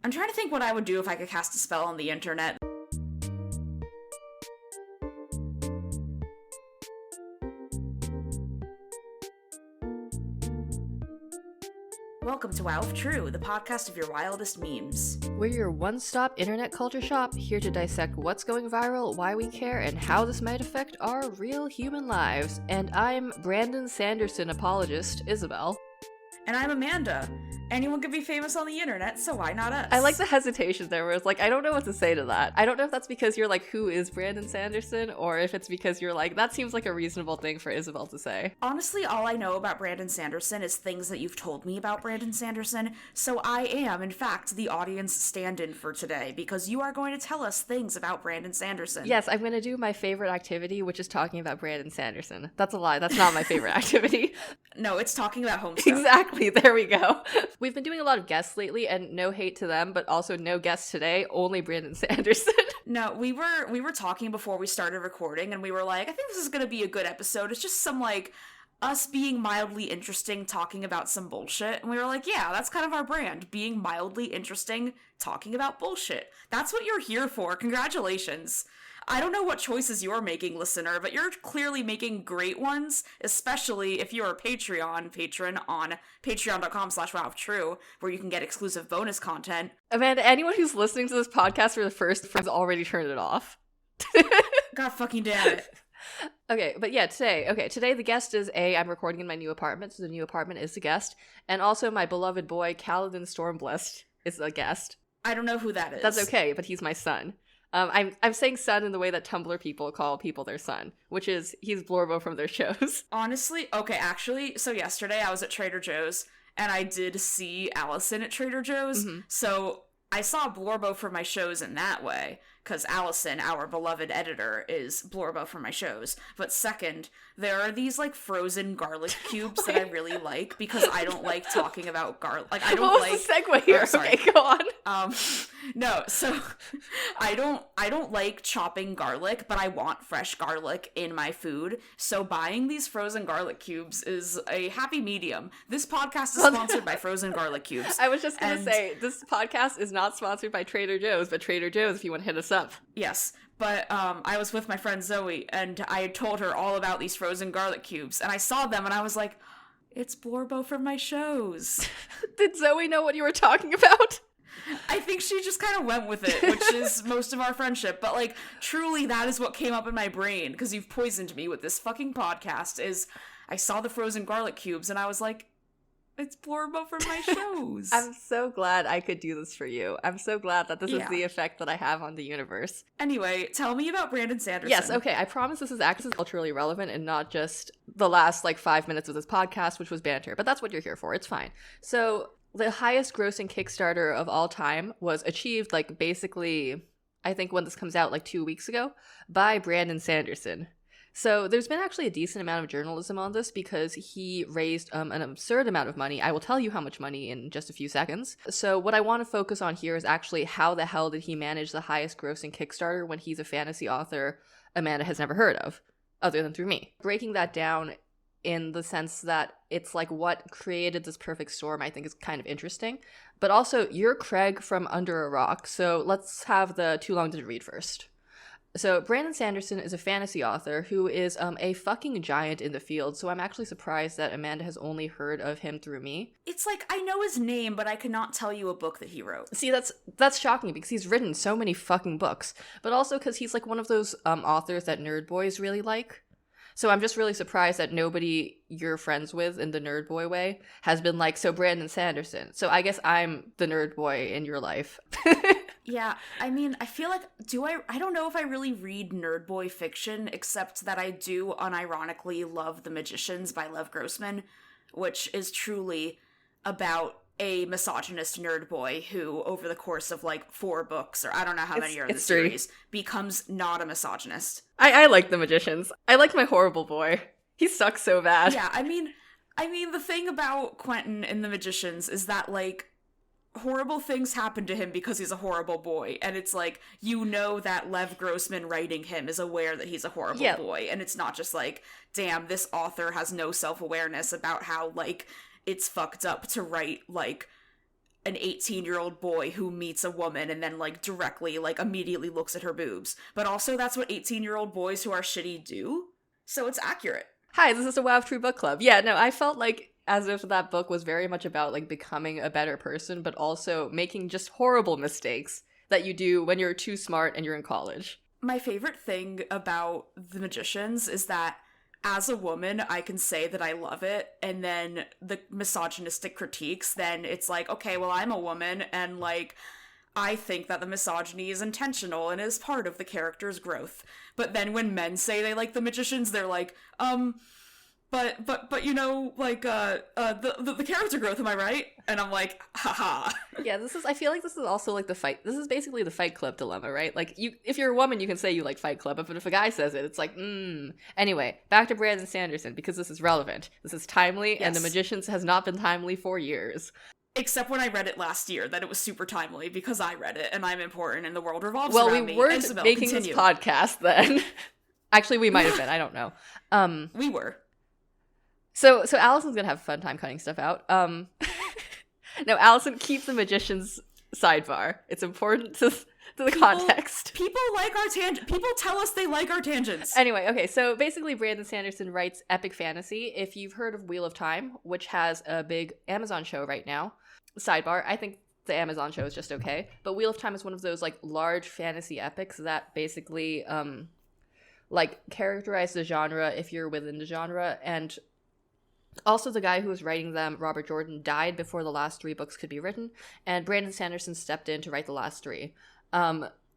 I'm trying to think what I would do if I could cast a spell on the internet. Welcome to Wow If True, the podcast of your wildest memes. We're your one-stop internet culture shop, here to dissect what's going viral, why we care, and how this might affect our real human lives. And I'm Brandon Sanderson apologist, Isabel. And I'm Amanda. Anyone could be famous on the internet, so why not us? I like the hesitation there where it's like, I don't know what to say to that. I don't know if that's because you're like, who is Brandon Sanderson? Or if it's because you're like, that seems like a reasonable thing for Isabel to say. Honestly, all I know about Brandon Sanderson is things that you've told me about Brandon Sanderson, so I am, in fact, the audience stand-in for today, because you are going to tell us things about Brandon Sanderson. Yes, I'm going to do my favorite activity, which is talking about Brandon Sanderson. That's a lie. That's not my favorite activity. No, it's talking about home stuff. Exactly. There we go. We've been doing a lot of guests lately, and no hate to them, but also no guests today, only Brandon Sanderson. No, we were talking before we started recording, and we were like, I think this is going to be a good episode. It's just some, like, us being mildly interesting, talking about some bullshit. And we were like, yeah, that's kind of our brand, being mildly interesting, talking about bullshit. That's what you're here for. Congratulations. I don't know what choices you're making, listener, but you're clearly making great ones, especially if you're a Patreon patron on patreon.com/wowoftrue, where you can get exclusive bonus content. Amanda, anyone who's listening to this podcast for the first time has already turned it off. God fucking damn it. Okay, but yeah, today the guest is I'm recording in my new apartment, so the new apartment is the guest, and also my beloved boy, Kaladin Stormblessed, is a guest. I don't know who that is. That's okay, but he's my son. I'm saying son in the way that Tumblr people call people their son, which is he's Blorbo from their shows. Honestly, okay, actually, so yesterday I was at Trader Joe's, and I did see Allison at Trader Joe's, so I saw Blorbo for my shows in that way, because Allison, our beloved editor, is Blorbo for my shows. But second, there are these, like, frozen garlic cubes that I really like, because I don't like talking about garlic. Like, I don't what like... was the segue here? Oh, okay, go on. No, so I don't like chopping garlic, but I want fresh garlic in my food. So buying these frozen garlic cubes is a happy medium. This podcast is sponsored by frozen garlic cubes. I was just going to say, this podcast is not sponsored by Trader Joe's, but Trader Joe's if you want to hit us up. Yes, but I was with my friend Zoe, and I told her all about these frozen garlic cubes, and I saw them, and I was like, it's Blorbo from my shows. Did Zoe know what you were talking about? I think she just kind of went with it, which is most of our friendship, but, like, truly that is what came up in my brain, because you've poisoned me with this fucking podcast, is I saw the frozen garlic cubes, and I was like, it's Blorbo from my shows. I'm so glad I could do this for you. I'm so glad that this is the effect that I have on the universe. Anyway, tell me about Brandon Sanderson. Yes, okay, I promise this is actually culturally relevant and not just the last, 5 minutes of this podcast, which was banter, but that's what you're here for. It's fine. So, the highest grossing Kickstarter of all time was achieved, basically, I think when this comes out, 2 weeks ago, by Brandon Sanderson. So there's been actually a decent amount of journalism on this because he raised an absurd amount of money. I will tell you how much money in just a few seconds. So what I want to focus on here is actually how the hell did he manage the highest grossing Kickstarter when he's a fantasy author Amanda has never heard of, other than through me. Breaking that down in the sense that it's what created this perfect storm, I think is kind of interesting. But also, you're Craig from Under a Rock, so let's have the too long to read first. So, Brandon Sanderson is a fantasy author who is a fucking giant in the field, so I'm actually surprised that Amanda has only heard of him through me. It's I know his name, but I cannot tell you a book that he wrote. See, that's shocking because he's written so many fucking books, but also because he's one of those authors that nerd boys really like. So I'm just really surprised that nobody you're friends with in the nerd boy way has been so Brandon Sanderson. So I guess I'm the nerd boy in your life. Yeah, I mean, I feel I don't know if I really read nerd boy fiction, except that I do unironically love The Magicians by Lev Grossman, which is truly about a misogynist nerd boy who, over the course of 4 books, or I don't know how many are in the series, becomes not a misogynist. I like The Magicians. I like my horrible boy. He sucks so bad. Yeah, I mean, the thing about Quentin in The Magicians is that, horrible things happen to him because he's a horrible boy, and it's that Lev Grossman writing him is aware that he's a horrible boy, and it's not just damn, this author has no self-awareness about how it's fucked up to write an 18-year-old boy who meets a woman and then, like, directly, like, immediately looks at her boobs. But also that's what 18-year-old boys who are shitty do. So it's accurate. Hi, this is a WoW True Book Club. Yeah, no, I felt like as if that book was very much about, like, becoming a better person, but also making just horrible mistakes that you do when you're too smart and you're in college. My favorite thing about The Magicians is that as a woman, I can say that I love it, and then the misogynistic critiques, then it's like, okay, well, I'm a woman, and, like, I think that the misogyny is intentional and is part of the character's growth. But then when men say they like The Magicians, they're like, but you know, like, the character growth, am I right? And I'm like, haha. Yeah, I feel like this is also like this is basically the Fight Club dilemma, right? Like, if you're a woman, you can say you like Fight Club, but if a guy says it, it's like, Anyway, back to Brandon Sanderson, because this is relevant. This is timely, yes. And The Magicians has not been timely for years. Except when I read it last year, that it was super timely, because I read it, and I'm important, and the world revolves around me. Well, we weren't making this podcast then. Actually, we might have been, I don't know. We were. So Allison's gonna have a fun time cutting stuff out. No, Allison, keep The Magician's sidebar. It's important to the context. People like our tangent. People tell us they like our tangents. Anyway, okay, so basically Brandon Sanderson writes epic fantasy. If you've heard of Wheel of Time, which has a big Amazon show right now, sidebar, I think the Amazon show is just okay, but Wheel of Time is one of those, like, large fantasy epics that basically, like, characterize the genre if you're within the genre, and also the guy who was writing them, Robert Jordan, died before the last 3 books could be written, and Brandon Sanderson stepped in to write the last 3.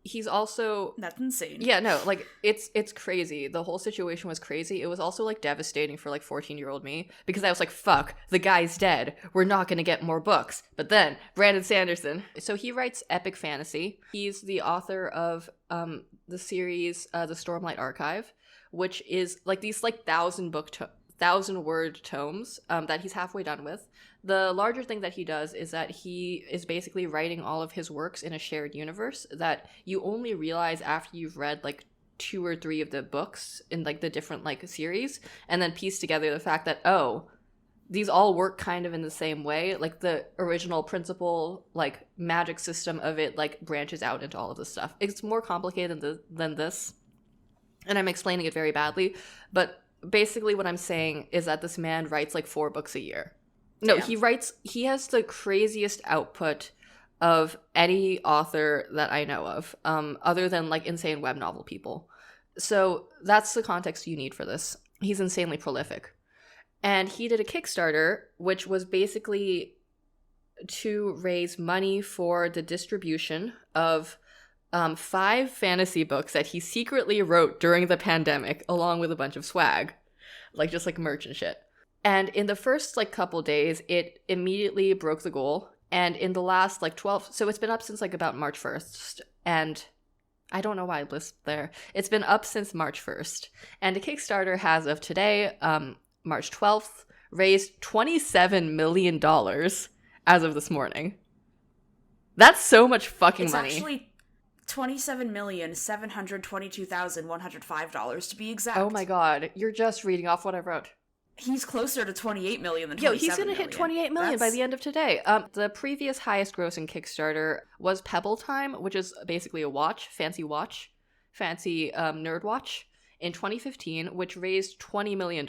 He's also... That's insane. Yeah, no, like, it's crazy. The whole situation was crazy. It was also, like, devastating for, like, 14-year-old me, because I was like, fuck, the guy's dead. We're not gonna get more books. But then, Brandon Sanderson. So he writes epic fantasy. He's the author of the series, The Stormlight Archive, which is, like, these, like, 1,000-word tomes that he's halfway done with. The larger thing that he does is that he is basically writing all of his works in a shared universe that you only realize after you've read, like, 2 or 3 of the books in, like, the different, like, series, and then piece together the fact that, oh, these all work kind of in the same way. Like, the original principle, like, magic system of it, like, branches out into all of this stuff. It's more complicated than this, and I'm explaining it very badly, but basically what I'm saying is that this man writes, like, 4 books a year. No, yeah. He has the craziest output of any author that I know of, other than, like, insane web novel people. So that's the context you need for this. He's insanely prolific. And he did a Kickstarter, which was basically to raise money for the distribution of 5 fantasy books that he secretly wrote during the pandemic, along with a bunch of swag. Like, just, like, merch and shit. And in the first, like, couple days, it immediately broke the goal. And in the last, like, 12... So it's been up since, like, about March 1st. And I don't know why I list there. It's been up since March 1st. And the Kickstarter has, of today, March 12th, raised $27 million as of this morning. That's so much fucking money. It's actually $27,722,105 to be exact. Oh my god. You're just reading off what I wrote. He's closer to 28 million than 27 he's gonna hit 28 million by the end of today. The previous highest grossing Kickstarter was Pebble Time, which is basically a fancy nerd watch, in 2015, which raised $20 million.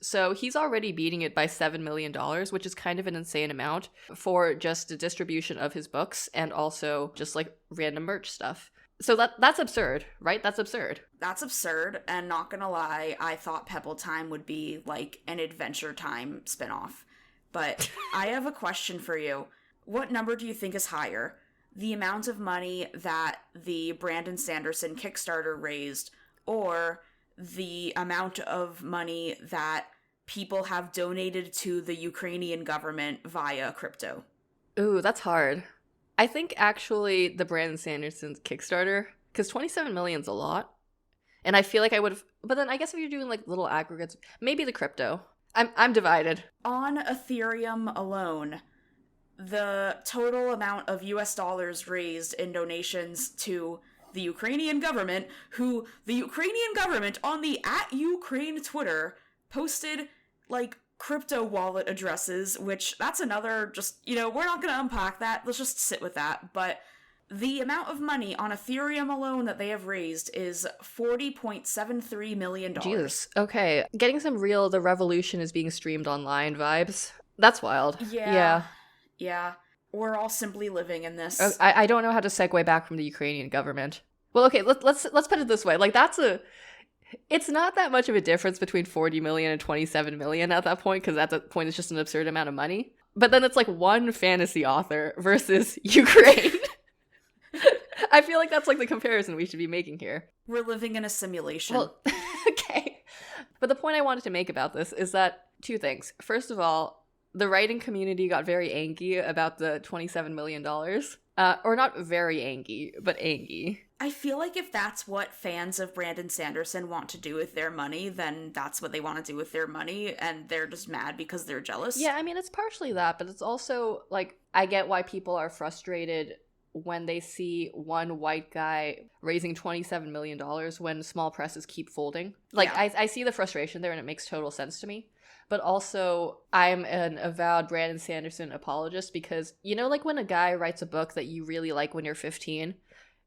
So he's already beating it by $7 million, which is kind of an insane amount for just the distribution of his books and also just, like, random merch stuff. So that's absurd, right? That's absurd. That's absurd, and not gonna lie, I thought Pebble Time would be, like, an Adventure Time spinoff. But I have a question for you. What number do you think is higher? The amount of money that the Brandon Sanderson Kickstarter raised, or the amount of money that people have donated to the Ukrainian government via crypto? Ooh, that's hard. I think actually the Brandon Sanderson's Kickstarter, because 27 million's a lot. And I feel like I would have, but then I guess if you're doing, like, little aggregates, maybe the crypto. I'm divided. On Ethereum alone, the total amount of US dollars raised in donations to the Ukrainian government, who the Ukrainian government on the @Ukraine Twitter posted, like, crypto wallet addresses, which that's another just, we're not going to unpack that. Let's just sit with that. But the amount of money on Ethereum alone that they have raised is $40.73 million. Jesus. Okay. Getting some real the revolution is being streamed online vibes. That's wild. Yeah. We're all simply living in this. I don't know how to segue back from the Ukrainian government. Well, okay, let's put it this way. Like, it's not that much of a difference between 40 million and 27 million at that point, because at that point it's just an absurd amount of money. But then it's like one fantasy author versus Ukraine. I feel like that's like the comparison we should be making here. We're living in a simulation. Well, okay. But the point I wanted to make about this is that two things. First of all, the writing community got very angry about the $27 million. Or not very angry, but angry. I feel like if that's what fans of Brandon Sanderson want to do with their money, then that's what they want to do with their money, and they're just mad because they're jealous. Yeah, I mean, it's partially that, but it's also, like, I get why people are frustrated when they see one white guy raising $27 million when small presses keep folding. Like, yeah. I see the frustration there, and it makes total sense to me. But also, I'm an avowed Brandon Sanderson apologist because, like when a guy writes a book that you really like when you're 15,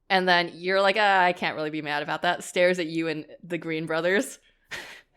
and then you're like, I can't really be mad about that, stares at you and the Green Brothers.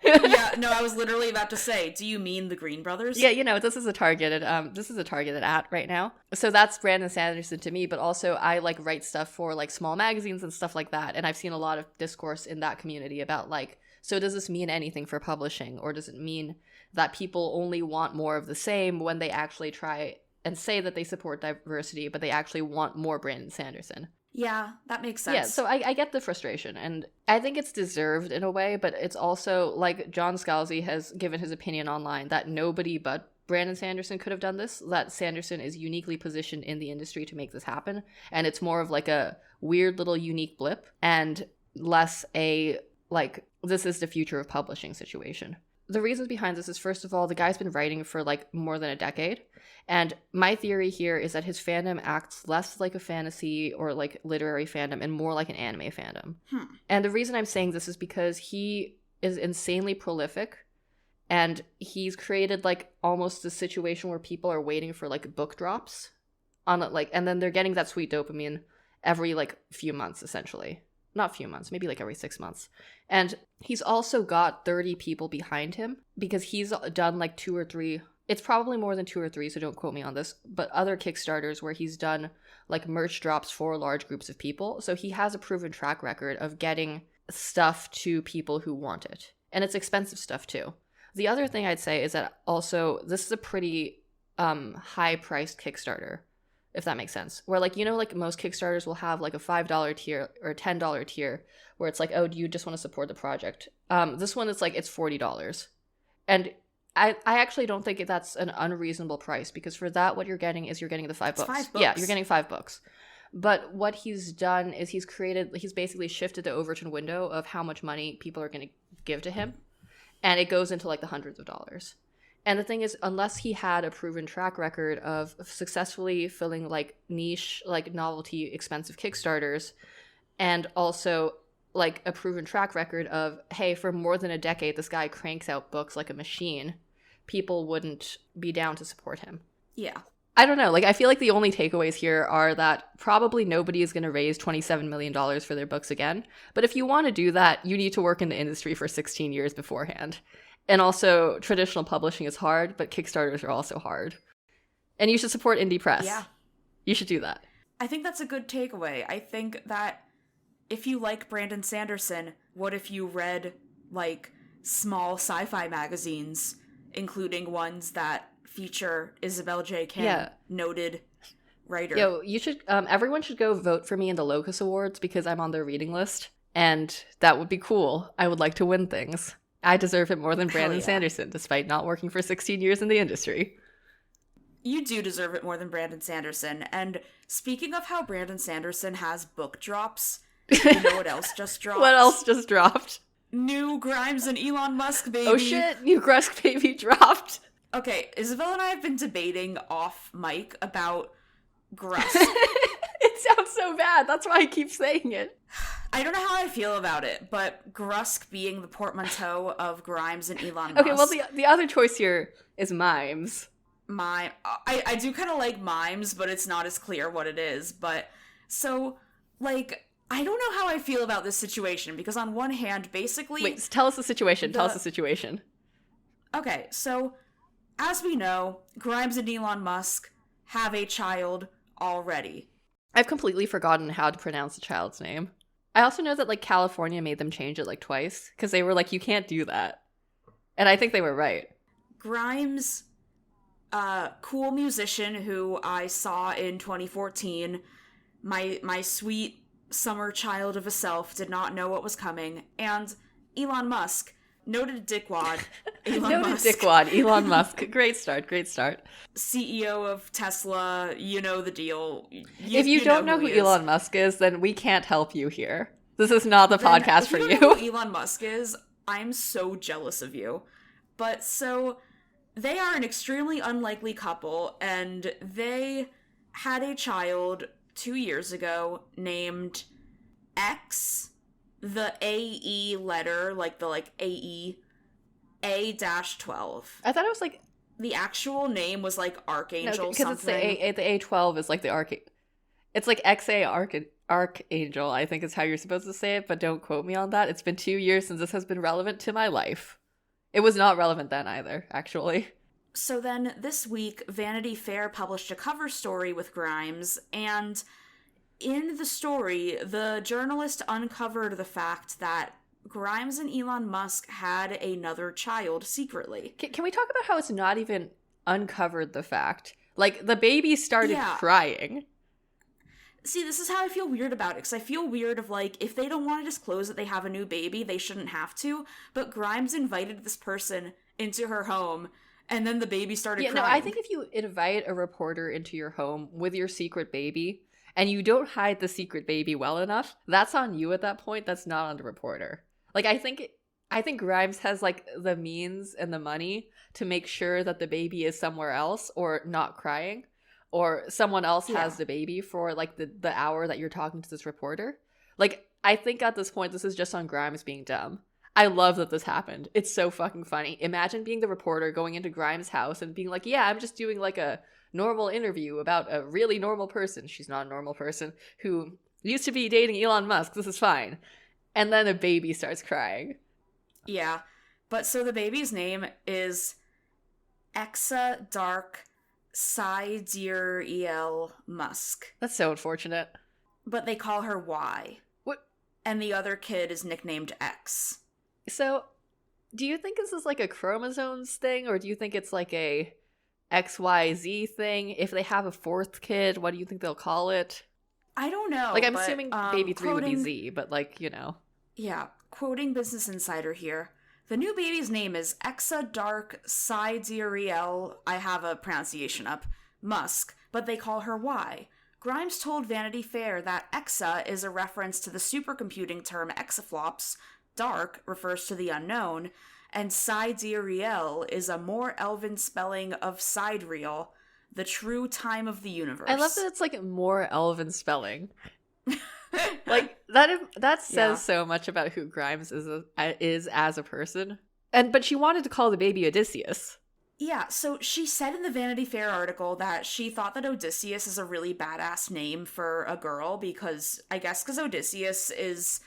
Yeah, no, I was literally about to say, do you mean the Green Brothers? Yeah, this is a targeted at right now. So that's Brandon Sanderson to me, but also I like write stuff for like small magazines and stuff like that, and I've seen a lot of discourse in that community about like, so does this mean anything for publishing, or does it mean that people only want more of the same when they actually try and say that they support diversity, but they actually want more Brandon Sanderson? Yeah, that makes sense. Yeah, so I get the frustration, and I think it's deserved in a way, but it's also, like, John Scalzi has given his opinion online that nobody but Brandon Sanderson could have done this, that Sanderson is uniquely positioned in the industry to make this happen, and it's more of, like, a weird little unique blip, and less a, like, this is the future of publishing situation. The reasons behind this is, first of all, the guy's been writing for, like, more than a decade. And my theory here is that his fandom acts less like a fantasy or, like, literary fandom and more like an anime fandom. And the reason I'm saying this is because he is insanely prolific. And he's created, like, almost a situation where people are waiting for, like, book drops. And then they're getting that sweet dopamine every, like, few months, essentially. Not few months, maybe like every 6 months. And he's also got 30 people behind him because he's done like 2 or 3, it's probably more than 2 or 3, so don't quote me on this, but other Kickstarters where he's done like merch drops for large groups of people. So he has a proven track record of getting stuff to people who want it. And it's expensive stuff too. The other thing I'd say is that also this is a pretty high-priced Kickstarter, if that makes sense. Where, like, like most Kickstarters will have like a $5 tier or a $10 tier where it's like, oh, do you just want to support the project? This one is like, it's $40. And I actually don't think that's an unreasonable price, because for that, what you're getting is you're getting the 5 books. 5 books. Yeah, you're getting 5 books. But what he's done is he's basically shifted the Overton window of how much money people are going to give to him. And it goes into like the hundreds of dollars. And the thing is, unless he had a proven track record of successfully filling like niche, like novelty, expensive Kickstarters, and also like a proven track record of, hey, for more than a decade, this guy cranks out books like a machine, people wouldn't be down to support him. Yeah. I don't know. Like, I feel like the only takeaways here are that probably nobody is going to raise $27 million for their books again. But if you want to do that, you need to work in the industry for 16 years beforehand. And also, traditional publishing is hard, but Kickstarters are also hard. And you should support indie press. Yeah. You should do that. I think that's a good takeaway. I think that if you like Brandon Sanderson, what if you read, like, small sci-fi magazines, including ones that feature Isabel J. Noted writer. Yo, you should, everyone should go vote for me in the Locus Awards because I'm on their reading list. And that would be cool. I would like to win things. I deserve it more than Brandon Sanderson, despite not working for 16 years in the industry. You do deserve it more than Brandon Sanderson. And speaking of how Brandon Sanderson has book drops, you know what else just dropped? What else just dropped? New Grimes and Elon Musk, baby. Oh shit, new Grimes baby dropped. Okay, Isabel and I have been debating off mic about Grusk. It sounds so bad. That's why I keep saying it. I don't know how I feel about it, but Grusk being the portmanteau of Grimes and Elon Musk. Okay, well, the other choice here is Mimes. I do kind of like Mimes, but it's not as clear what it is. But so, like, I don't know how I feel about this situation, because on one hand, basically... Wait, tell us the situation. Tell us the situation. Okay, so, as we know, Grimes and Elon Musk have a child already. I've completely forgotten how to pronounce the child's name. I also know that, like, California made them change it, like, twice, because they were like, you can't do that. And I think they were right. Grimes, cool musician who I saw in 2014, my sweet summer child of a self, did not know what was coming, and Elon Musk, noted dickwad, Elon Musk. Great start. CEO of Tesla, you know the deal. If you don't know who Elon Musk is, then we can't help you here. This is not the podcast for you. If you don't know who Elon Musk is, I'm so jealous of you. But so, they are an extremely unlikely couple, and they had a child 2 years ago named X, the AE letter, like the AE, A-12. I thought it was like... The actual name was like Archangel something. Because it's the A12 is like the Archangel. It's like XA Archangel, I think is how you're supposed to say it, but don't quote me on that. It's been 2 years since this has been relevant to my life. It was not relevant then either, actually. So then, this week, Vanity Fair published a cover story with Grimes, and in the story, the journalist uncovered the fact that Grimes and Elon Musk had another child secretly. Can we talk about how it's not even uncovered the fact? Like, the baby started crying. See, this is how I feel weird about it, because I feel weird of, like, if they don't want to disclose that they have a new baby, they shouldn't have to, but Grimes invited this person into her home, and then the baby started crying. No, I think if you invite a reporter into your home with your secret baby, and you don't hide the secret baby well enough, that's on you at that point, that's not on the reporter. Like, I think Grimes has, like, the means and the money to make sure that the baby is somewhere else, or not crying. Or someone else has the baby for, like, the hour that you're talking to this reporter. Like, I think at this point, this is just on Grimes being dumb. I love that this happened. It's so fucking funny. Imagine being the reporter going into Grimes' house and being like, yeah, I'm just doing, like, a normal interview about a really normal person. She's not a normal person who used to be dating Elon Musk. This is fine. And then a baby starts crying. Yeah. But so the baby's name is Exa Dark Sidereal Musk. That's so unfortunate. But they call her Y. What? And the other kid is nicknamed X. So, do you think this is like a chromosomes thing, or do you think it's like a XYZ thing? If they have a fourth kid, what do you think they'll call it? I don't know. Like, I'm assuming baby 3 would be Z, but, like, you know. Yeah, quoting Business Insider here. The new baby's name is Exa Dark Sidereal, I have a pronunciation up, Musk, but they call her Y. Grimes told Vanity Fair that Exa is a reference to the supercomputing term exaflops, dark refers to the unknown, and Sidereal is a more elven spelling of sidereal, the true time of the universe. I love that it's, like, more elven spelling. Like, that says so much about who Grimes is as a person. But she wanted to call the baby Odysseus. Yeah, so she said in the Vanity Fair article that she thought that Odysseus is a really badass name for a girl because Odysseus is,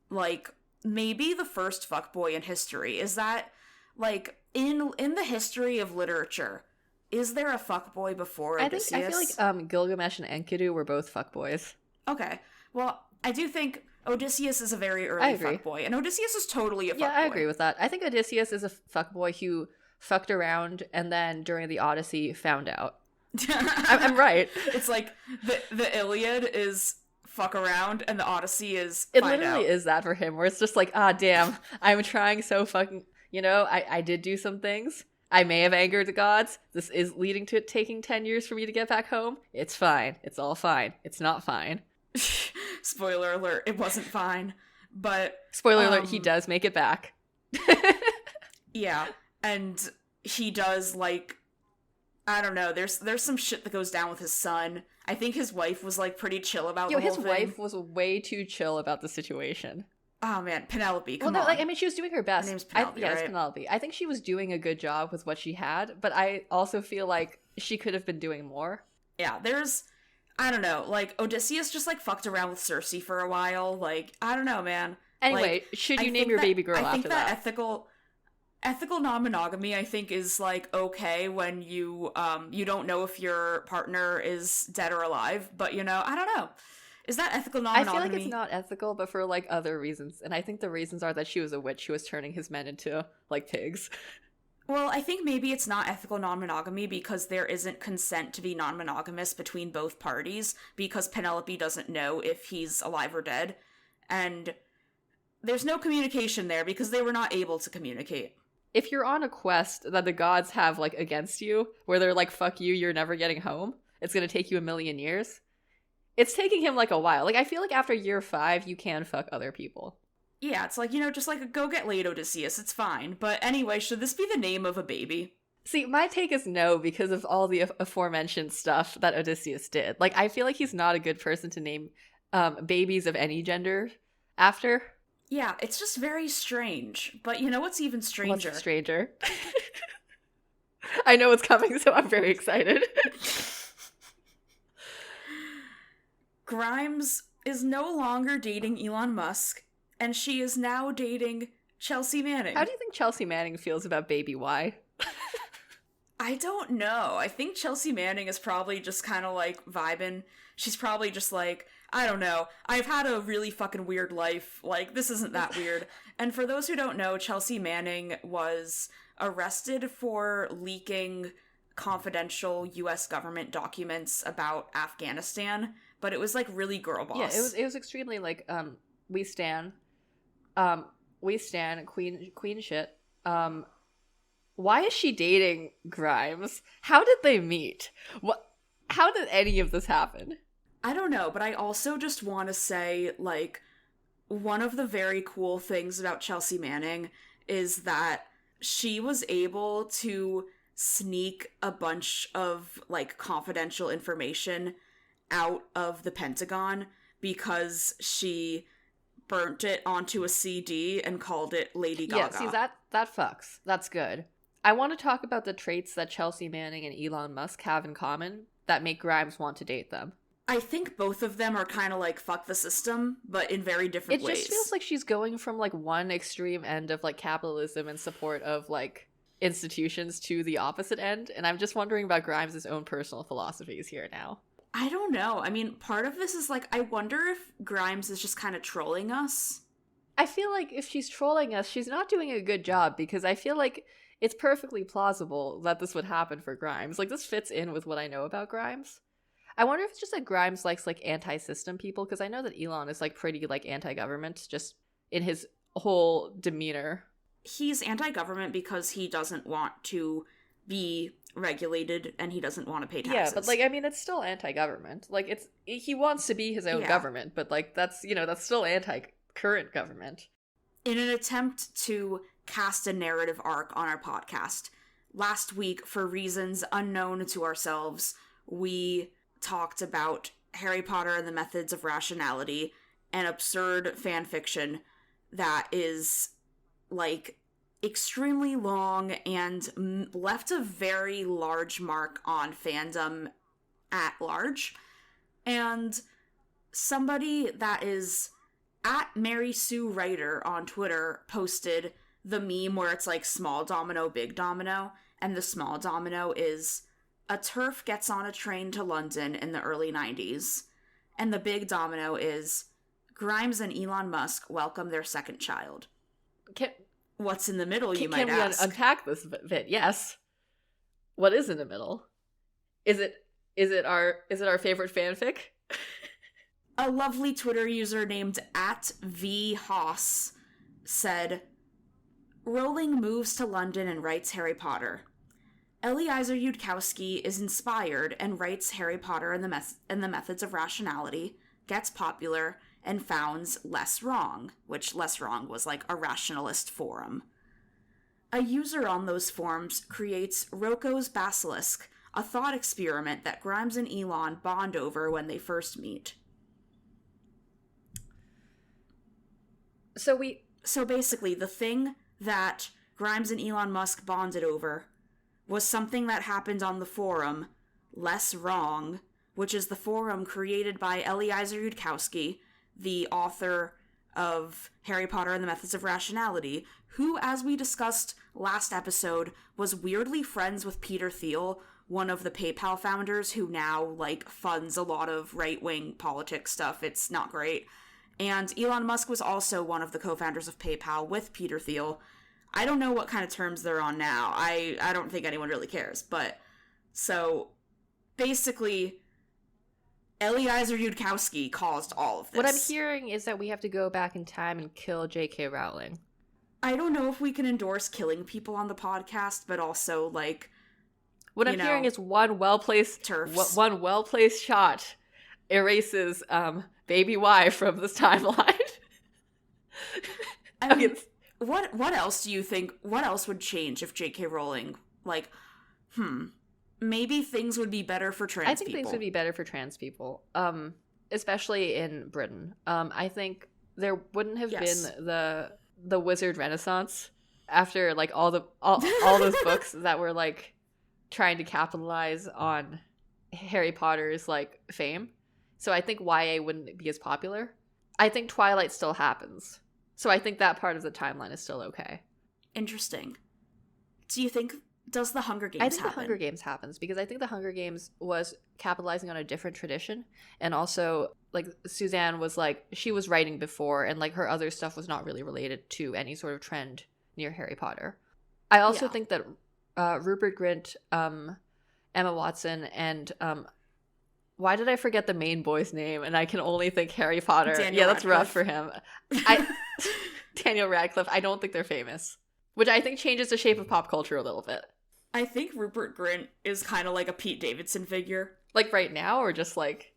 like, maybe the first fuckboy in history. Is that, like, in the history of literature, is there a fuckboy before Odysseus? I feel like Gilgamesh and Enkidu were both fuckboys. Okay. Well, I do think Odysseus is a very early fuckboy, and Odysseus is totally a fuckboy. Yeah, I agree with that. I think Odysseus is a fuckboy who fucked around and then during the Odyssey found out. I'm right. It's like the Iliad is fuck around and the Odyssey is find out. It literally is that for him, where it's just like, ah, damn, I'm trying so fucking, you know, I did do some things. I may have angered the gods. This is leading to it taking 10 years for me to get back home. It's fine. It's all fine. It's not fine. Spoiler alert, it wasn't fine. But spoiler alert, he does make it back. Yeah, and he does, like, I don't know, there's some shit that goes down with his son. I think his wife was, like, pretty chill about Yo, the whole his thing. wife was way too chill about the situation. Oh, man, Penelope, come Well, no, on. like, I mean, she was doing her best. Her name's Penelope, yeah, right? it's Penelope. I think she was doing a good job with what she had, but I also feel like she could have been doing more. Yeah, there's, I don't know, like, Odysseus just, like, fucked around with Cersei for a while. Like, I don't know, man. Anyway, like, should you name your baby girl after that? I think that ethical non-monogamy, I think, is, like, okay when you don't know if your partner is dead or alive, but, you know, I don't know. Is that ethical non-monogamy? I feel like it's not ethical, but for, like, other reasons. And I think the reasons are that she was a witch who was turning his men into, like, pigs. Well, I think maybe it's not ethical non-monogamy because there isn't consent to be non-monogamous between both parties, because Penelope doesn't know if he's alive or dead. And there's no communication there because they were not able to communicate. If you're on a quest that the gods have, like, against you, where they're like, fuck you, you're never getting home, it's gonna take you 1,000,000 years. It's taking him, like, a while. Like, I feel like after year 5, you can fuck other people. Yeah, it's like, you know, just like, go get laid, Odysseus, it's fine. But anyway, should this be the name of a baby? See, my take is no, because of all the aforementioned stuff that Odysseus did. Like, I feel like he's not a good person to name babies of any gender after. Yeah, it's just very strange. But you know what's even stranger? What's stranger? I know what's coming, so I'm very excited. Grimes is no longer dating Elon Musk, and she is now dating Chelsea Manning. How do you think Chelsea Manning feels about Baby Y? I don't know. I think Chelsea Manning is probably just kind of, like, vibing. She's probably just like, I don't know, I've had a really fucking weird life. Like, this isn't that weird. And for those who don't know, Chelsea Manning was arrested for leaking confidential U.S. government documents about Afghanistan, but it was, like, really girl boss. Yeah, it was extremely, like, we stan queen shit. Why is she dating Grimes? How did they meet? How did any of this happen? I don't know, but I also just want to say, like, one of the very cool things about Chelsea Manning is that she was able to sneak a bunch of, like, confidential information out of the Pentagon because she burnt it onto a CD and called it Lady Gaga. Yeah, see, that fucks. That's good. I want to talk about the traits that Chelsea Manning and Elon Musk have in common that make Grimes want to date them. I think both of them are kind of like, fuck the system, but in very different ways. It just feels like she's going from, like, one extreme end of, like, capitalism and support of, like, institutions to the opposite end, and I'm just wondering about Grimes' own personal philosophies here now. I don't know. I mean, part of this is, like, I wonder if Grimes is just kind of trolling us. I feel like if she's trolling us, she's not doing a good job, because I feel like it's perfectly plausible that this would happen for Grimes. Like, this fits in with what I know about Grimes. I wonder if it's just that Grimes likes, like, anti-system people, because I know that Elon is, like, pretty, like, anti-government, just in his whole demeanor. He's anti-government because he doesn't want to be regulated and he doesn't want to pay taxes. Yeah, but, like, I mean, it's still anti-government. Like, he wants to be his own government, but, like, that's, you know, that's still anti-current government. In an attempt to cast a narrative arc on our podcast, last week, for reasons unknown to ourselves, we talked about Harry Potter and the Methods of Rationality, an absurd fan fiction that is, like, extremely long and left a very large mark on fandom at large. And somebody that is at Mary Sue Writer on Twitter posted the meme where it's like small domino, big domino, and the small domino is a TERF gets on a train to London in the early 90s, and the big domino is Grimes and Elon Musk welcome their second child. What's in the middle, you might ask? Can we unpack this bit? Yes. What is in the middle? Is it our favorite fanfic? A lovely Twitter user named @VHoss said, Rowling moves to London and writes Harry Potter. Eliezer Yudkowsky is inspired and writes Harry Potter and the Methods of Rationality, gets popular, and founds Less Wrong, which Less Wrong was like a rationalist forum. A user on those forums creates Roko's Basilisk, a thought experiment that Grimes and Elon bond over when they first meet. So basically, the thing that Grimes and Elon Musk bonded over was something that happened on the forum, Less Wrong, which is the forum created by Eliezer Yudkowsky, the author of Harry Potter and the Methods of Rationality, who, as we discussed last episode, was weirdly friends with Peter Thiel, one of the PayPal founders who now, like, funds a lot of right-wing politics stuff. It's not great. And Elon Musk was also one of the co-founders of PayPal with Peter Thiel. I don't know what kind of terms they're on now. I don't think anyone really cares. But, so, basically, Eliezer Yudkowsky caused all of this. What I'm hearing is that we have to go back in time and kill J.K. Rowling. I don't know if we can endorse killing people on the podcast, but also, like, what I'm hearing is one well-placed shot erases Baby Y from this timeline. I mean, what else do you think, what else would change if J.K. Rowling, like, maybe things would be better for trans people. I think things would be better for trans people, especially in Britain. I think there wouldn't have been the wizard renaissance after, like, all those books that were, like, trying to capitalize on Harry Potter's, like, fame. So I think YA wouldn't be as popular. I think Twilight still happens. So I think that part of the timeline is still okay. Interesting. Do you think, does the Hunger Games happen? I think the Hunger Games happens, because I think the Hunger Games was capitalizing on a different tradition. And also, like, Suzanne was, like, she was writing before, and, like, her other stuff was not really related to any sort of trend near Harry Potter. I also think that Rupert Grint, Emma Watson, and why did I forget the main boy's name? And I can only think Harry Potter. Daniel That's Radcliffe. rough for him. Daniel Radcliffe, I don't think they're famous. Which I think changes the shape of pop culture a little bit. I think Rupert Grint is kind of like a Pete Davidson figure. Like right now, or just like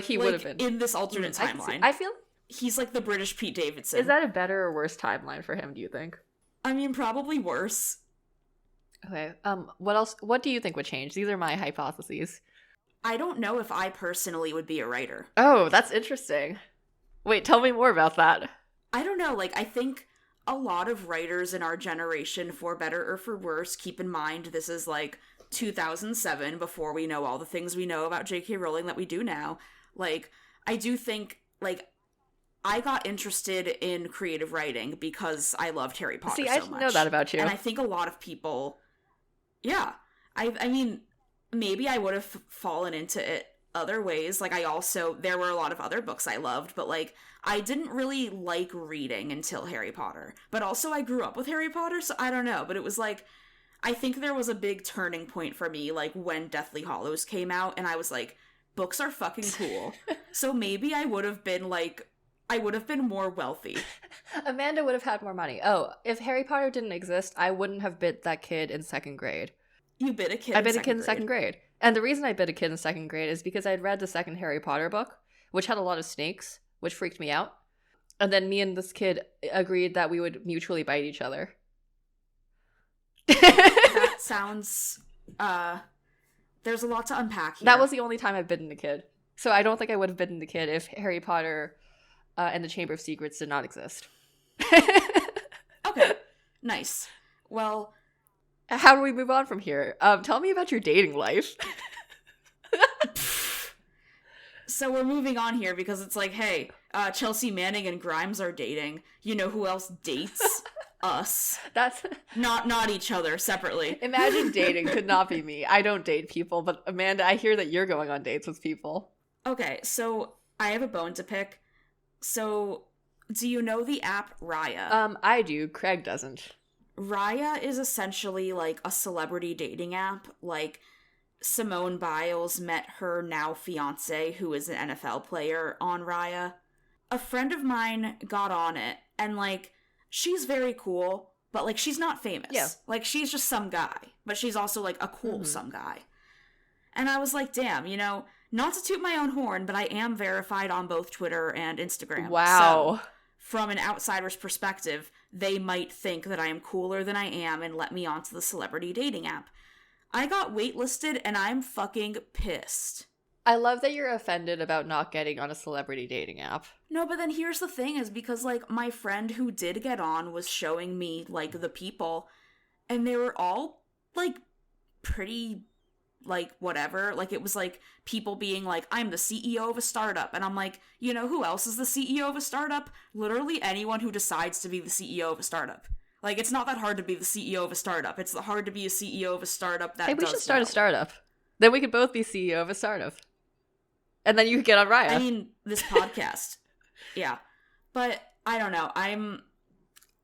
he would have been? In this alternate timeline. I feel he's like the British Pete Davidson. Is that a better or worse timeline for him, do you think? I mean, probably worse. Okay. What else? What do you think would change? These are my hypotheses. I don't know if I personally would be a writer. Oh, that's interesting. Wait, tell me more about that. I don't know, like, I think a lot of writers in our generation, for better or for worse, keep in mind this is, like, 2007, before we know all the things we know about J.K. Rowling that we do now. Like, I do think, like, I got interested in creative writing because I loved Harry Potter so much. See, I didn't know that about you. And I think a lot of people, yeah. I mean, maybe I would have fallen into it other ways. Like, there were a lot of other books I loved, but, like, I didn't really like reading until Harry Potter. But also, I grew up with Harry Potter, so I don't know. But it was, like, I think there was a big turning point for me, like, when Deathly Hallows came out, and I was like, books are fucking cool. So maybe I would have been, like, I would have been more wealthy. Amanda would have had more money. Oh, if Harry Potter didn't exist, I wouldn't have bit that kid in second grade. You bit a kid I bit a kid in second grade. And the reason I bit a kid in second grade is because I'd read the second Harry Potter book, which had a lot of snakes, which freaked me out. And then me and this kid agreed that we would mutually bite each other. That sounds, there's a lot to unpack here. That was the only time I've bitten a kid. So I don't think I would have bitten the kid if Harry Potter and the Chamber of Secrets did not exist. Okay, nice. Well, how do we move on from here? Tell me about your dating life. So we're moving on here because it's like, hey, Chelsea Manning and Grimes are dating. You know who else dates? Us. That's not each other, separately. Imagine dating could not be me. I don't date people, but Amanda, I hear that you're going on dates with people. Okay, so I have a bone to pick. So, do you know the app Raya? I do. Craig doesn't. Raya is essentially like a celebrity dating app. Like, Simone Biles met her now fiance, who is an NFL player, on Raya. A friend of mine got on it, and, like, she's very cool, but, like, she's not famous. Yeah. Like, she's just some guy, but she's also, like, a cool some guy. And I was like, damn, you know, not to toot my own horn, but I am verified on both Twitter and Instagram. Wow. So, from an outsider's perspective, they might think that I am cooler than I am and let me onto the celebrity dating app. I got waitlisted and I'm fucking pissed. I love that you're offended about not getting on a celebrity dating app. No, but then here's the thing is because, like, my friend who did get on was showing me, like, the people, and they were all, like, pretty, like, whatever. Like, it was, like, people being like, I'm the CEO of a startup. And I'm like, you know who else is the CEO of a startup? Literally anyone who decides to be the CEO of a startup. Like, it's not that hard to be the CEO of a startup. It's hard to be a CEO of a startup that Hey, we does should start well. a startup. Then we could both be CEO of a startup. And then you could get on Raya. I mean, this podcast. Yeah. But, I don't know.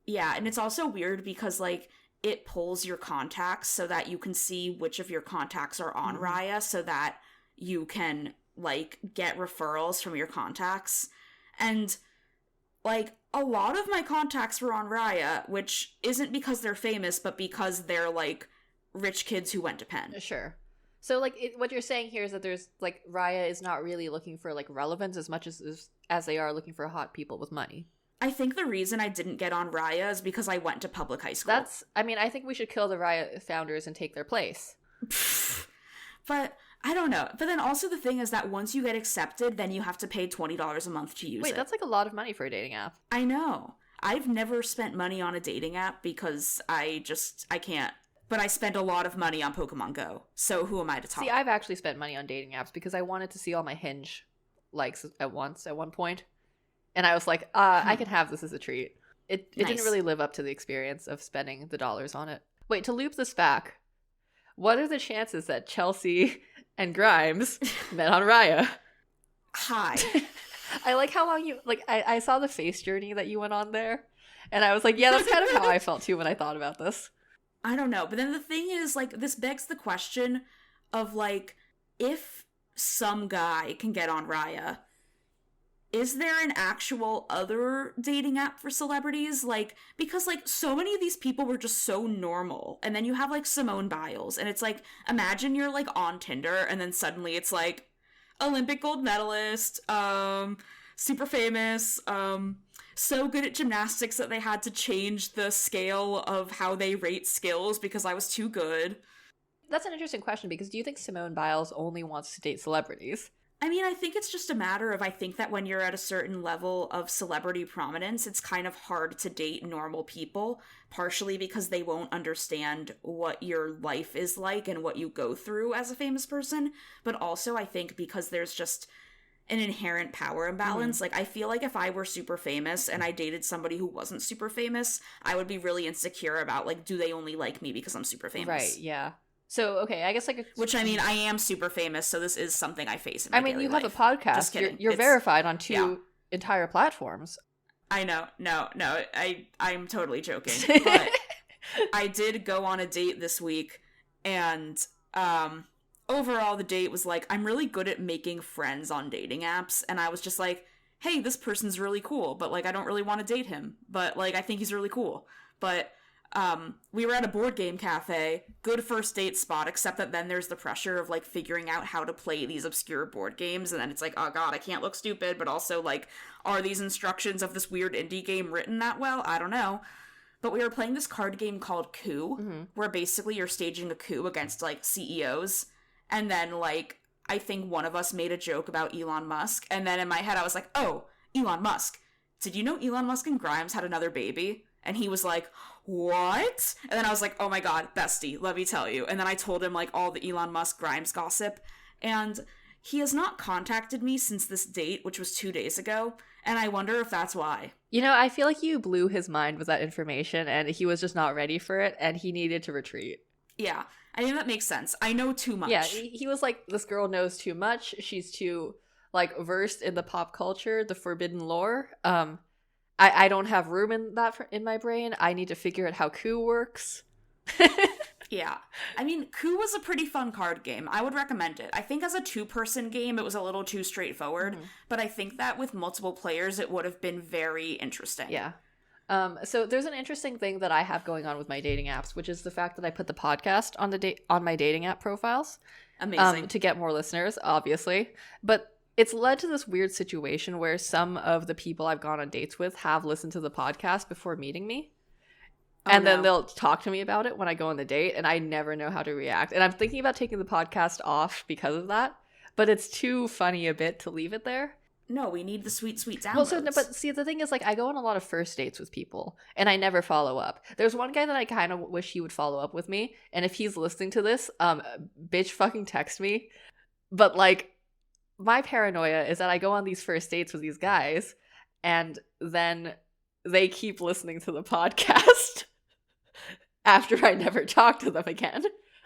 Yeah, and it's also weird because, like, it pulls your contacts so that you can see which of your contacts are on Raya so that you can, like, get referrals from your contacts. And, like, a lot of my contacts were on Raya, which isn't because they're famous, but because they're, like, rich kids who went to Penn. Sure. So, like, what you're saying here is that there's, like, Raya is not really looking for, like, relevance as much as they are looking for hot people with money. I think the reason I didn't get on Raya is because I went to public high school. I think we should kill the Raya founders and take their place. But, I don't know. But then also the thing is that once you get accepted, then you have to pay $20 a month to use it. Wait, that's, like, a lot of money for a dating app. I know. I've never spent money on a dating app because I can't. But I spent a lot of money on Pokemon Go, so who am I to talk? See, I've actually spent money on dating apps because I wanted to see all my Hinge likes at one point. And I was like, I can have this as a treat. It Nice. didn't really live up to the experience of spending the dollars on it. Wait, to loop this back, what are the chances that Chelsea and Grimes met on Raya? Hi. I like how long you, like, I saw the face journey that you went on there. And I was like, yeah, that's kind of how I felt too when I thought about this. I don't know. But then the thing is, like, this begs the question of, like, if some guy can get on Raya, is there an actual other dating app for celebrities? Like, because, like, so many of these people were just so normal. And then you have, like, Simone Biles. And it's like, imagine you're, like, on Tinder, and then suddenly it's like, Olympic gold medalist, super famous, so good at gymnastics that they had to change the scale of how they rate skills because I was too good. That's an interesting question because do you think Simone Biles only wants to date celebrities? I mean, I think it's just a matter of, I think that when you're at a certain level of celebrity prominence, it's kind of hard to date normal people, partially because they won't understand what your life is like and what you go through as a famous person, but also I think because there's just an inherent power imbalance. Like, I feel like if I were super famous and I dated somebody who wasn't super famous, I would be really insecure about, like, do they only like me because I'm super famous? Right, yeah. So, okay, I guess, like... Which, I mean, I am super famous, so this is something I face in my daily you life. have a podcast. Just kidding. You're verified on two entire platforms. I know. No, I'm totally joking. But I did go on a date this week, and, overall the date was like, I'm really good at making friends on dating apps, and I was just like, hey, this person's really cool, but, like, I don't really want to date him, but, like, I think he's really cool. But we were at a board game cafe, good first date spot, except that then there's the pressure of, like, figuring out how to play these obscure board games, and then it's like, oh god, I can't look stupid, but also, like, are these instructions of this weird indie game written that well? I don't know. But we were playing this card game called Coup, where basically you're staging a coup against, like, CEOs, and then, like, I think one of us made a joke about Elon Musk, and then in my head I was like, oh, Elon Musk. Did you know Elon Musk and Grimes had another baby? And he was like, what? And then I was like, oh my god, bestie, let me tell you. And then I told him, like, all the Elon Musk Grimes gossip. And he has not contacted me since this date, which was 2 days ago. And I wonder if that's why. You know, I feel like you blew his mind with that information, and he was just not ready for it, and he needed to retreat. Yeah, I think that makes sense. I know too much. Yeah, he was like, this girl knows too much. She's too, like, versed in the pop culture, the forbidden lore. I don't have room in my brain. I need to figure out how Coup works. Yeah. I mean, Coup was a pretty fun card game. I would recommend it. I think as a two-person game, it was a little too straightforward, but I think that with multiple players, it would have been very interesting. Yeah. So there's an interesting thing that I have going on with my dating apps, which is the fact that I put the podcast on my dating app profiles. Amazing. To get more listeners, obviously. But it's led to this weird situation where some of the people I've gone on dates with have listened to the podcast before meeting me. And then they'll talk to me about it when I go on the date, and I never know how to react. And I'm thinking about taking the podcast off because of that, but it's too funny a bit to leave it there. No, we need the sweet, sweet downloads. Well, but see, the thing is, like, I go on a lot of first dates with people, and I never follow up. There's one guy that I kind of wish he would follow up with me, and if he's listening to this, bitch fucking text me. But, like, my paranoia is that I go on these first dates with these guys, and then they keep listening to the podcast after I never talk to them again.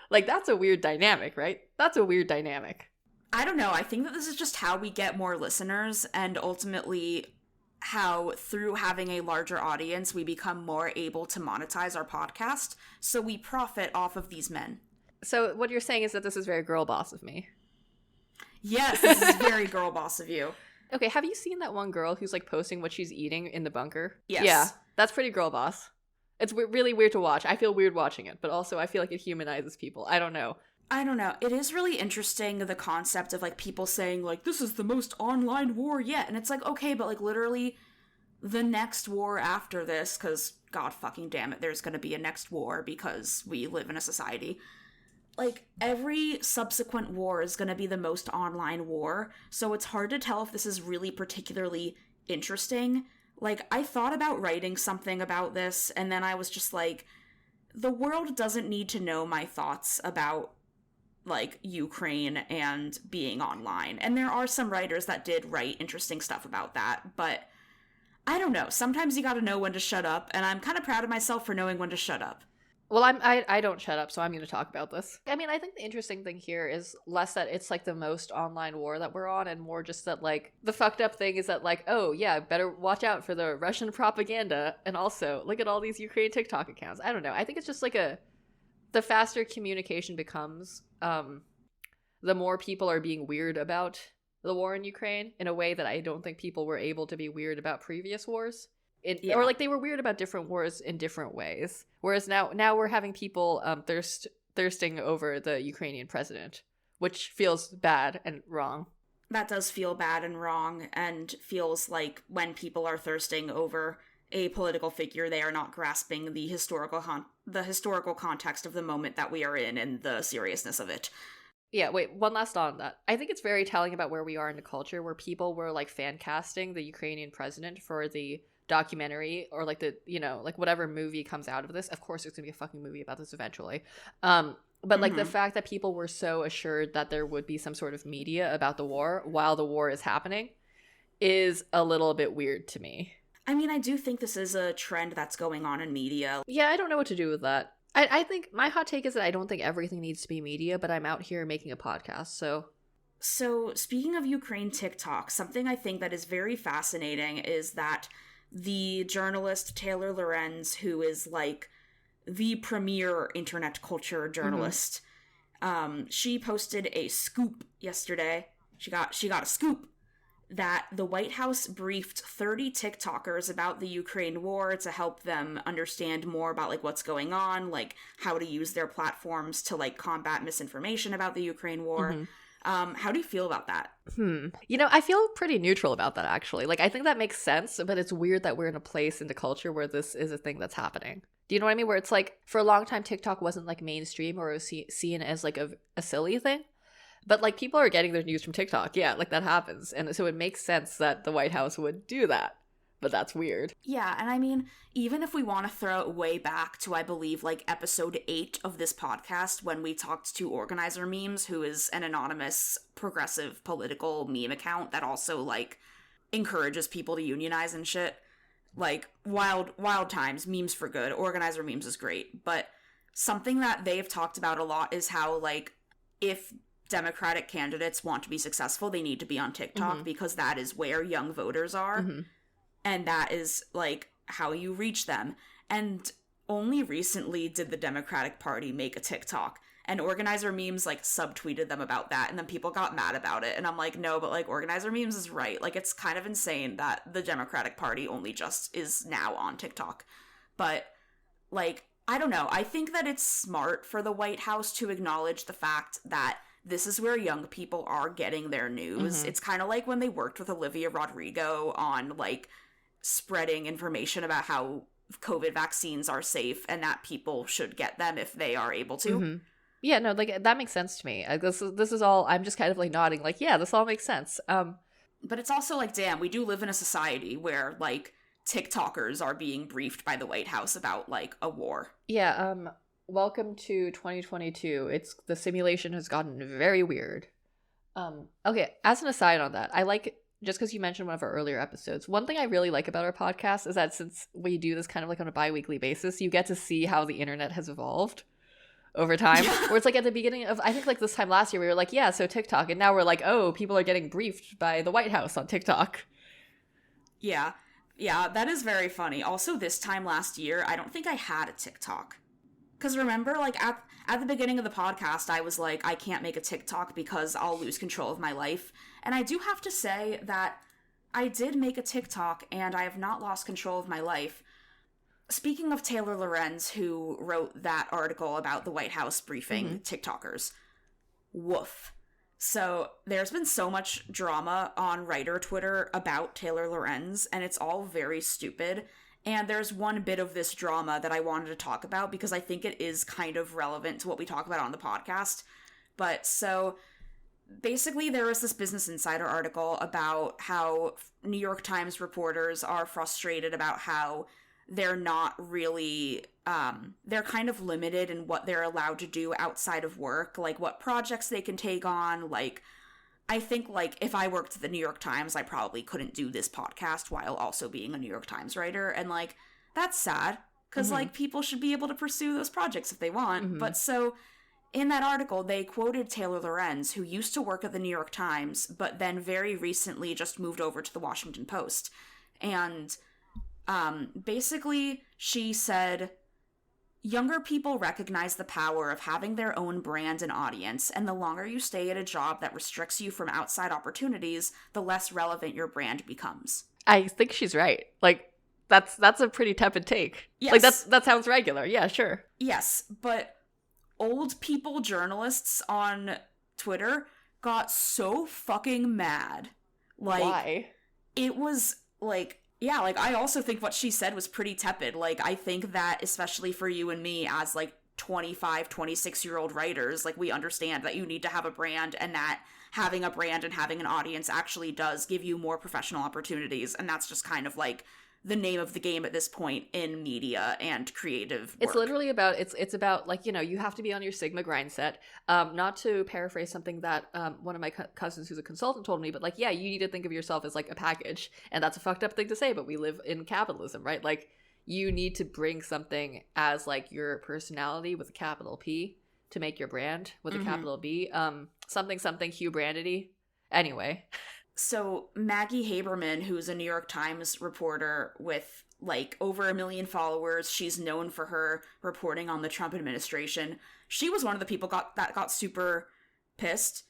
Like, that's a weird dynamic, right? That's a weird dynamic. I don't know. I think that this is just how we get more listeners, and ultimately how through having a larger audience, we become more able to monetize our podcast. So we profit off of these men. So what you're saying is that this is very girl boss of me. Yes, this is very girl boss of you. Okay, have you seen that one girl who's like posting what she's eating in the bunker? Yes. Yeah, that's pretty girl boss. It's really weird to watch. I feel weird watching it, but also I feel like it humanizes people. I don't know. It is really interesting, the concept of, like, people saying, like, this is the most online war yet. And it's like, okay, but, like, literally the next war after this, because god fucking damn it, there's gonna be a next war because we live in a society. Like, every subsequent war is gonna be the most online war. So it's hard to tell if this is really particularly interesting. Like, I thought about writing something about this, and then I was just like, the world doesn't need to know my thoughts about, like, Ukraine and being online. And there are some writers that did write interesting stuff about that, but I don't know. Sometimes you gotta know when to shut up, and I'm kind of proud of myself for knowing when to shut up. Well, I don't shut up, so I'm going to talk about this. I mean, I think the interesting thing here is less that it's, like, the most online war that we're on, and more just that, like, the fucked up thing is that, like, oh, yeah, better watch out for the Russian propaganda, and also, look at all these Ukraine TikTok accounts. I don't know. I think it's just, like, the faster communication becomes, the more people are being weird about the war in Ukraine in a way that I don't think people were able to be weird about previous wars. Or, like, they were weird about different wars in different ways. Whereas now we're having people thirsting over the Ukrainian president, which feels bad and wrong. That does feel bad and wrong, and feels like when people are thirsting over a political figure, they are not grasping the historical context of the moment that we are in and the seriousness of it. Yeah, wait, one last thought on that. I think it's very telling about where we are in the culture, where people were, like, fan casting the Ukrainian president for the documentary, or, like, the, you know, like, whatever movie comes out of this. Of course there's gonna be a fucking movie about this eventually. But like, the fact that people were so assured that there would be some sort of media about the war while the war is happening is a little bit weird to me. I mean, I do think this is a trend that's going on in media. Yeah, I don't know what to do with that. I think my hot take is that I don't think everything needs to be media, but I'm out here making a podcast, so... So, speaking of Ukraine TikTok, something I think that is very fascinating is that the journalist Taylor Lorenz, who is, like, the premier internet culture journalist, she posted a scoop yesterday. She got a scoop that the White House briefed 30 TikTokers about the Ukraine war to help them understand more about, like, what's going on, like, how to use their platforms to, like, combat misinformation about the Ukraine war. How do you feel about that? You know, I feel pretty neutral about that, actually. Like, I think that makes sense, but it's weird that we're in a place in the culture where this is a thing that's happening. Do you know what I mean? Where it's like, for a long time, TikTok wasn't, like, mainstream or was seen as, like, a silly thing. But, like, people are getting their news from TikTok. Yeah, like, that happens. And so it makes sense that the White House would do that. But that's weird. Yeah, and I mean, even if we want to throw it way back to, I believe, like, episode 8 of this podcast, when we talked to Organizer Memes, who is an anonymous progressive political meme account that also, like, encourages people to unionize and shit. Like, wild times, memes for good. Organizer Memes is great. But something that they've talked about a lot is how, like, if Democratic candidates want to be successful, they need to be on TikTok because that is where young voters are. And that is, like, how you reach them. And only recently did the Democratic Party make a TikTok. And Organizer Memes, like, subtweeted them about that. And then people got mad about it. And I'm like, no, but, like, Organizer Memes is right. Like, it's kind of insane that the Democratic Party only just is now on TikTok. But, like, I don't know. I think that it's smart for the White House to acknowledge the fact that this is where young people are getting their news. It's kind of like when they worked with Olivia Rodrigo on, like, spreading information about how COVID vaccines are safe and that people should get them if they are able to. Mm-hmm. Yeah, no, like that makes sense to me. This is all, I'm just kind of like nodding like, yeah, this all makes sense. But it's also like, damn, we do live in a society where like TikTokers are being briefed by the White House about like a war. Yeah, welcome to 2022. The simulation has gotten very weird. Okay, as an aside on that, I like, just because you mentioned one of our earlier episodes, one thing I really like about our podcast is that since we do this kind of like on a bi-weekly basis, you get to see how the internet has evolved over time. Where it's like at the beginning of, I think like this time last year, we were like, yeah, so TikTok, and now we're like, oh, people are getting briefed by the White House on TikTok. Yeah, that is very funny. Also, this time last year, I don't think I had a TikTok. Because remember, like, at the beginning of the podcast, I was like, I can't make a TikTok because I'll lose control of my life. And I do have to say that I did make a TikTok, and I have not lost control of my life. Speaking of Taylor Lorenz, who wrote that article about the White House briefing TikTokers, woof. So there's been so much drama on writer Twitter about Taylor Lorenz, and it's all very stupid. And there's one bit of this drama that I wanted to talk about because I think it is kind of relevant to what we talk about on the podcast. But so basically there was this Business Insider article about how New York Times reporters are frustrated about how they're not really, they're kind of limited in what they're allowed to do outside of work, like what projects they can take on. Like, I think, like, if I worked at the New York Times, I probably couldn't do this podcast while also being a New York Times writer, and, like, that's sad, because, like, people should be able to pursue those projects if they want. But so, in that article, they quoted Taylor Lorenz, who used to work at the New York Times, but then very recently just moved over to the Washington Post, and basically, she said, younger people recognize the power of having their own brand and audience, and the longer you stay at a job that restricts you from outside opportunities, the less relevant your brand becomes. I think she's right. Like, that's a pretty tepid take. Yes. Like, that sounds regular. Yeah, sure. Yes, but old people journalists on Twitter got so fucking mad. Like, why? It was, like, yeah, like, I also think what she said was pretty tepid. Like, I think that, especially for you and me as, like, 25, 26-year-old writers, like, we understand that you need to have a brand, and that having a brand and having an audience actually does give you more professional opportunities, and that's just kind of, like, the name of the game at this point in media and creative work. It's literally about, it's about, like, you know, you have to be on your Sigma grind set. Not to paraphrase something that one of my cousins who's a consultant told me, but, like, yeah, you need to think of yourself as, like, a package. And that's a fucked up thing to say, but we live in capitalism, right? Like, you need to bring something as, like, your personality with a capital P to make your brand with a capital B. Something Hugh Brandity. Anyway. So Maggie Haberman, who's a New York Times reporter with, like, over 1 million followers, she's known for her reporting on the Trump administration. She was one of the people that got super pissed.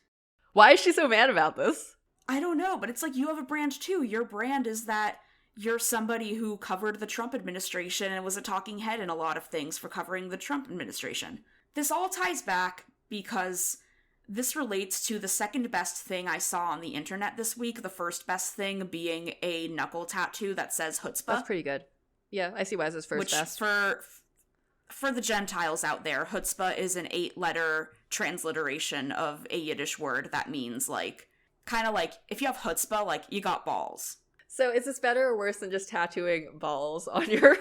Why is she so mad about this? I don't know, but it's like, you have a brand too. Your brand is that you're somebody who covered the Trump administration and was a talking head in a lot of things for covering the Trump administration. This all ties back because this relates to the second best thing I saw on the internet this week, the first best thing being a knuckle tattoo that says chutzpah. That's pretty good. Yeah, I see why this is first best. Which, for the Gentiles out there, chutzpah is an 8-letter transliteration of a Yiddish word that means, like, kind of like, if you have chutzpah, like, you got balls. So is this better or worse than just tattooing balls on your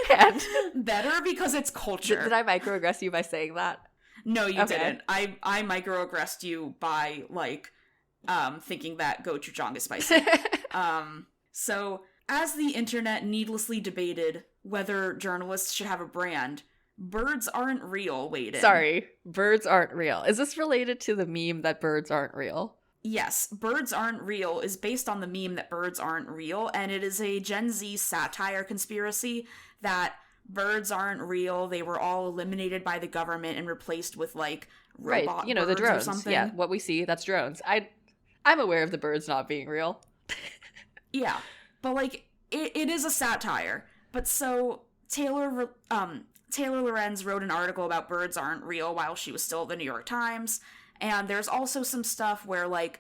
hand? Better because it's culture. Did I microaggress you by saying that? No, you didn't. I microaggressed you by, like, thinking that gochujang is spicy. So, as the internet needlessly debated whether journalists should have a brand, birds aren't real weighed in. Sorry, birds aren't real. Is this related to the meme that birds aren't real? Yes, Birds Aren't Real is based on the meme that birds aren't real, and it is a Gen Z satire conspiracy that birds aren't real. They were all eliminated by the government and replaced with, like, robot right, you know, the birds drones. or something. Yeah, what we see, that's drones. I'm aware of the birds not being real. Yeah, but, like, it is a satire. But so Taylor Lorenz wrote an article about birds aren't real while she was still at the New York Times, and there's also some stuff where, like,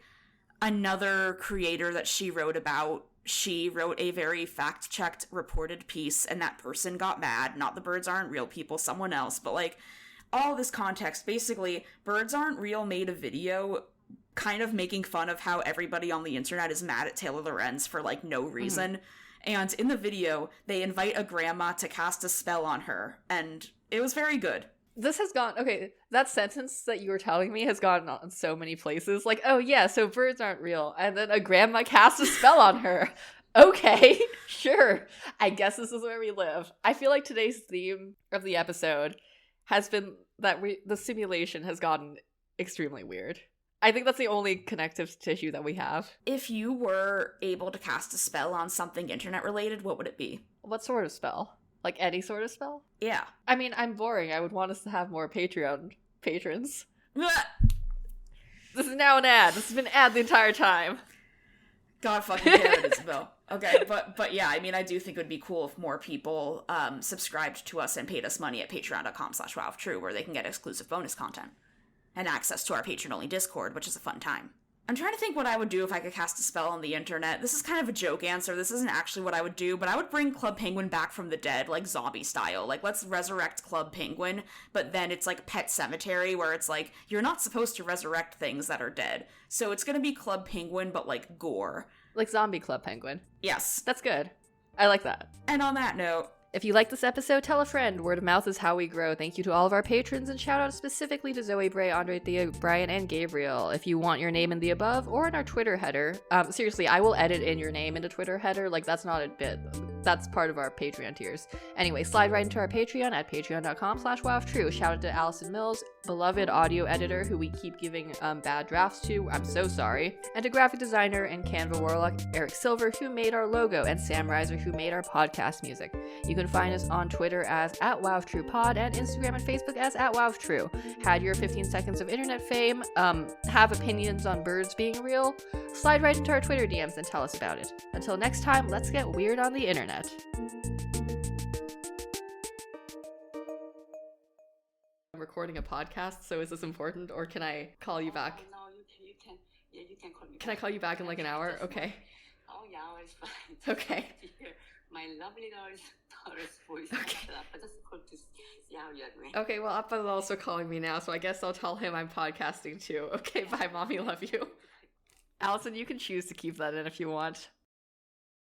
another creator that she wrote about she wrote a very fact-checked, reported piece, and that person got mad. Not the birds aren't real people, someone else. But, like, all this context, basically, Birds Aren't Real made a video kind of making fun of how everybody on the internet is mad at Taylor Lorenz for, like, no reason. And in the video, they invite a grandma to cast a spell on her, and it was very good. This has gone, okay, that sentence that you were telling me has gone on so many places. Like, oh yeah, so birds aren't real. And then a grandma casts a spell on her. Okay, sure. I guess this is where we live. I feel like today's theme of the episode has been that the simulation has gotten extremely weird. I think that's the only connective tissue that we have. If you were able to cast a spell on something internet related, what would it be? What sort of spell? Like any sort of spell? Yeah. I mean, I'm boring. I would want us to have more Patreon patrons. This is now an ad. This has been an ad the entire time. God fucking damn it, Isabel. Okay, but yeah, I mean, I do think it would be cool if more people subscribed to us and paid us money at patreon.com/wowoftrue, where they can get exclusive bonus content and access to our patron-only Discord, which is a fun time. I'm trying to think what I would do if I could cast a spell on the internet. This is kind of a joke answer. This isn't actually what I would do, but I would bring Club Penguin back from the dead, like zombie style. Like, let's resurrect Club Penguin, but then it's like Pet Cemetery, where it's like, you're not supposed to resurrect things that are dead. So it's gonna be Club Penguin, but like gore. Like Zombie Club Penguin. Yes. That's good. I like that. And on that note, if you like this episode, tell a friend. Word of mouth is how we grow. Thank you to all of our patrons, and shout out specifically to Zoe, Bray, Andre, Thea, Brian, and Gabriel. If you want your name in the above or in our Twitter header, seriously, I will edit in your name into Twitter header. Like, that's not a bit. That's part of our Patreon tiers. Anyway, slide right into our Patreon at patreon.com/wowoftrue. Shout out to Allison Mills, beloved audio editor who we keep giving bad drafts to. I'm so sorry. And to graphic designer and Canva warlock Eric Silver, who made our logo, and Sam Rizer, who made our podcast music. You can find us on Twitter as @WowofTruePod and Instagram and Facebook as @WowofTrue. Had your 15 seconds of internet fame, have opinions on birds being real? Slide right into our Twitter DMs and tell us about it. Until next time, let's get weird on the internet. I'm recording a podcast, so is this important, or can I call you back? No, you can. Yeah, you can call me. Can I call you back in like an hour? Okay. Oh yeah, it's fine. Okay. My lovely daughter's voice. Okay. I just called to see how you're doing. Okay, well, Appa's also calling me now, so I guess I'll tell him I'm podcasting too. Okay, bye, mommy, love you. Allison, you can choose to keep that in if you want.